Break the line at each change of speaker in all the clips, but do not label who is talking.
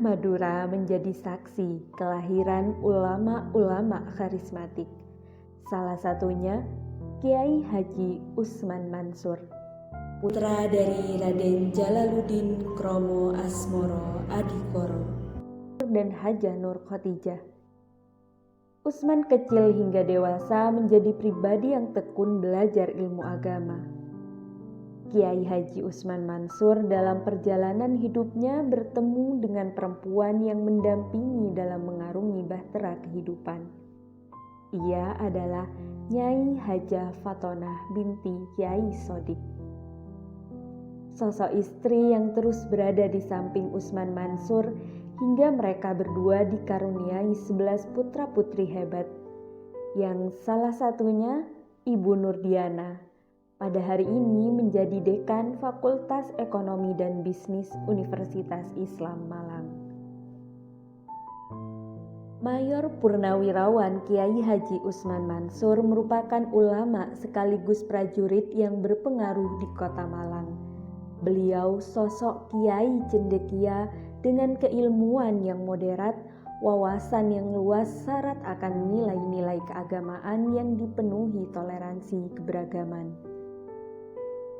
Madura menjadi saksi kelahiran ulama-ulama karismatik. Salah satunya Kiai Haji Usman Mansur, putra dari Raden Jalaluddin Kromo Asmoro Adikoro dan Hajah Nur Khotijah. Usman kecil hingga dewasa menjadi pribadi yang tekun belajar ilmu agama. Kiai Haji Usman Mansur dalam perjalanan hidupnya bertemu dengan perempuan yang mendampingi dalam mengarungi bahtera kehidupan. Ia adalah Nyai Hajah Fatonah binti Kiai Sodik. Sosok istri yang terus berada di samping Usman Mansur hingga mereka berdua dikaruniai 11 putra-putri hebat, yang salah satunya Ibu Nurdiana, pada hari ini menjadi Dekan Fakultas Ekonomi dan Bisnis Universitas Islam Malang. Mayor Purnawirawan Kiai Haji Usman Mansur merupakan ulama sekaligus prajurit yang berpengaruh di Kota Malang. Beliau sosok kiai cendekia dengan keilmuan yang moderat, wawasan yang luas syarat akan nilai-nilai keagamaan yang dipenuhi toleransi keberagaman.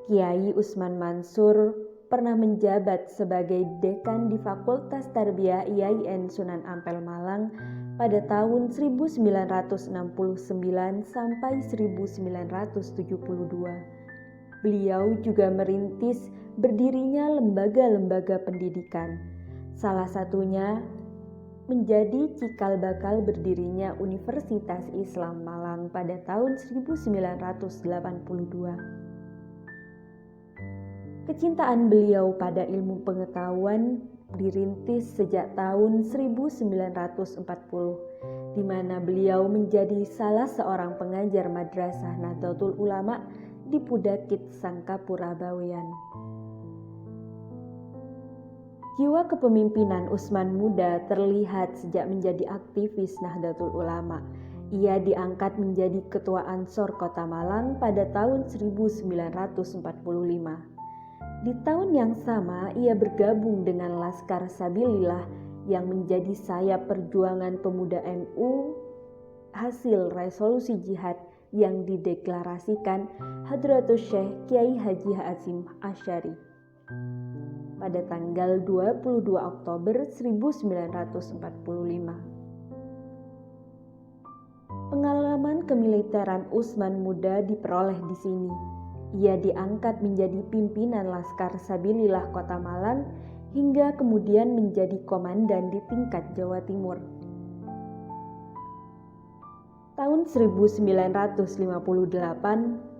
Kiai Usman Mansur pernah menjabat sebagai dekan di Fakultas Tarbiyah IAIN Sunan Ampel Malang pada tahun 1969 sampai 1972. Beliau juga merintis berdirinya lembaga-lembaga pendidikan, salah satunya menjadi cikal bakal berdirinya Universitas Islam Malang pada tahun 1982. Kecintaan beliau pada ilmu pengetahuan dirintis sejak tahun 1940, di mana beliau menjadi salah seorang pengajar Madrasah Nahdlatul Ulama di Pudakit Sangkapura Bawean. Jiwa kepemimpinan Usman muda terlihat sejak menjadi aktivis Nahdlatul Ulama. Ia diangkat menjadi Ketua Ansor Kota Malang pada tahun 1945. Di tahun yang sama, ia bergabung dengan Laskar Sabilillah yang menjadi sayap perjuangan pemuda NU hasil resolusi jihad yang dideklarasikan Hadratus Syekh Kiai Haji Hasyim Asy'ari pada tanggal 22 Oktober 1945. Pengalaman kemiliteran Usman muda diperoleh di sini. Ia diangkat menjadi pimpinan Laskar Sabilillah Kota Malang hingga kemudian menjadi komandan di tingkat Jawa Timur. Tahun 1958,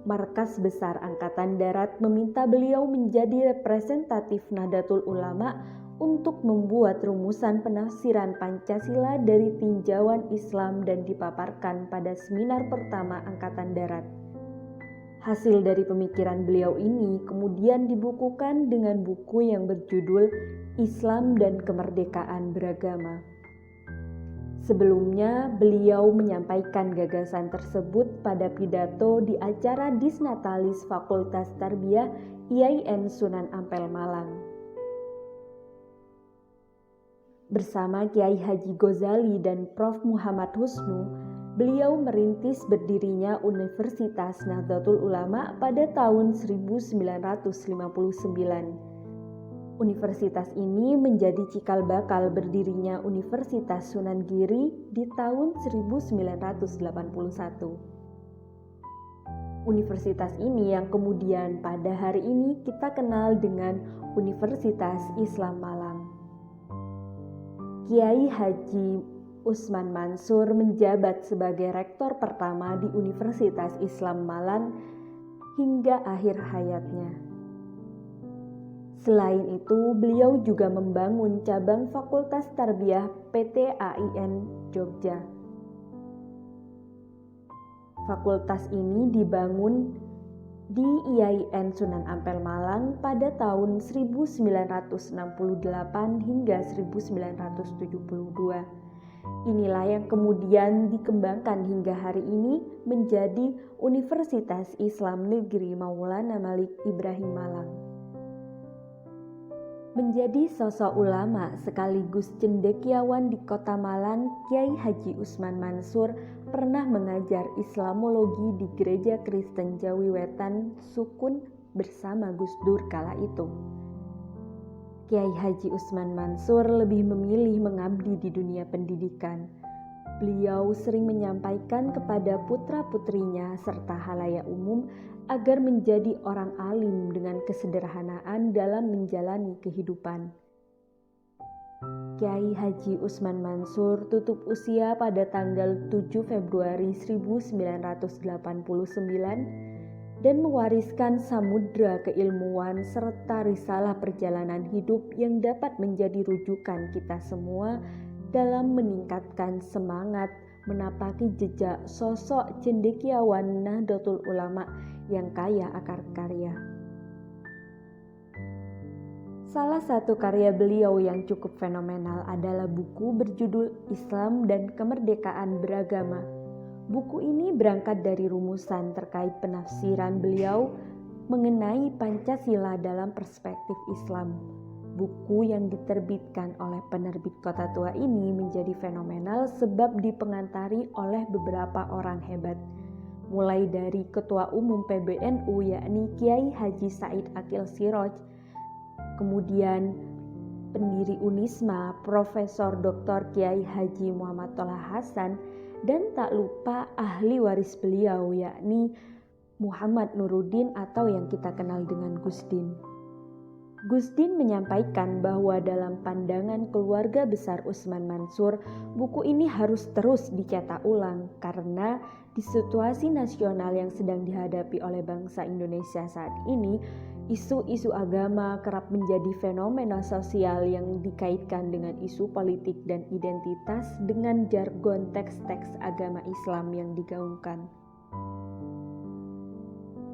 Markas Besar Angkatan Darat meminta beliau menjadi representatif Nahdlatul Ulama untuk membuat rumusan penafsiran Pancasila dari tinjauan Islam dan dipaparkan pada seminar pertama Angkatan Darat. Hasil dari pemikiran beliau ini kemudian dibukukan dengan buku yang berjudul Islam dan Kemerdekaan Beragama. Sebelumnya, beliau menyampaikan gagasan tersebut pada pidato di acara Disnatalis Fakultas Tarbiyah IAIN Sunan Ampel Malang. Bersama Kiai Haji Ghazali dan Prof. Muhammad Husnu, beliau merintis berdirinya Universitas Nahdlatul Ulama pada tahun 1959. Universitas ini menjadi cikal bakal berdirinya Universitas Sunan Giri di tahun 1981. Universitas ini yang kemudian pada hari ini kita kenal dengan Universitas Islam Malang. Kiai Haji Usman Mansur menjabat sebagai rektor pertama di Universitas Islam Malang hingga akhir hayatnya. Selain itu, beliau juga membangun cabang Fakultas Tarbiyah PT AIN Jogja. Fakultas ini dibangun di IAIN Sunan Ampel Malang pada tahun 1968 hingga 1972. Inilah yang kemudian dikembangkan hingga hari ini menjadi Universitas Islam Negeri Maulana Malik Ibrahim Malang. Menjadi sosok ulama sekaligus cendekiawan di Kota Malang, Kiai Haji Usman Mansur pernah mengajar Islamologi di Gereja Kristen Jawi Wetan, Sukun bersama Gus Dur kala itu. Kiai Haji Usman Mansur lebih memilih mengabdi di dunia pendidikan. Beliau sering menyampaikan kepada putra-putrinya serta halayak umum agar menjadi orang alim dengan kesederhanaan dalam menjalani kehidupan. Kiai Haji Usman Mansur tutup usia pada tanggal 7 Februari 1989 dan mewariskan samudra keilmuan serta risalah perjalanan hidup yang dapat menjadi rujukan kita semua dalam meningkatkan semangat menapaki jejak sosok cendekiawan Nahdlatul Ulama yang kaya akar karya. Salah satu karya beliau yang cukup fenomenal adalah buku berjudul Islam dan Kemerdekaan Beragama. Buku ini berangkat dari rumusan terkait penafsiran beliau mengenai Pancasila dalam perspektif Islam. Buku yang diterbitkan oleh penerbit Kota Tua ini menjadi fenomenal sebab dipengantari oleh beberapa orang hebat. Mulai dari Ketua Umum PBNU yakni Kiai Haji Said Akil Siroj, kemudian pendiri Unisma Profesor Dr. Kiai Haji Muhammad Toha Hasan, dan tak lupa ahli waris beliau yakni Muhammad Nuruddin atau yang kita kenal dengan Gus Din. Gus Din menyampaikan bahwa dalam pandangan keluarga besar Usman Mansur, buku ini harus terus dicetak ulang karena di situasi nasional yang sedang dihadapi oleh bangsa Indonesia saat ini, isu-isu agama kerap menjadi fenomena sosial yang dikaitkan dengan isu politik dan identitas dengan jargon teks-teks agama Islam yang digaungkan.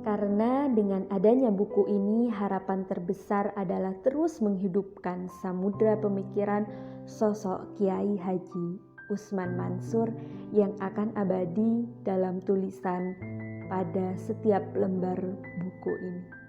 Karena dengan adanya buku ini, harapan terbesar adalah terus menghidupkan samudra pemikiran sosok Kiai Haji Usman Mansur yang akan abadi dalam tulisan pada setiap lembar buku ini.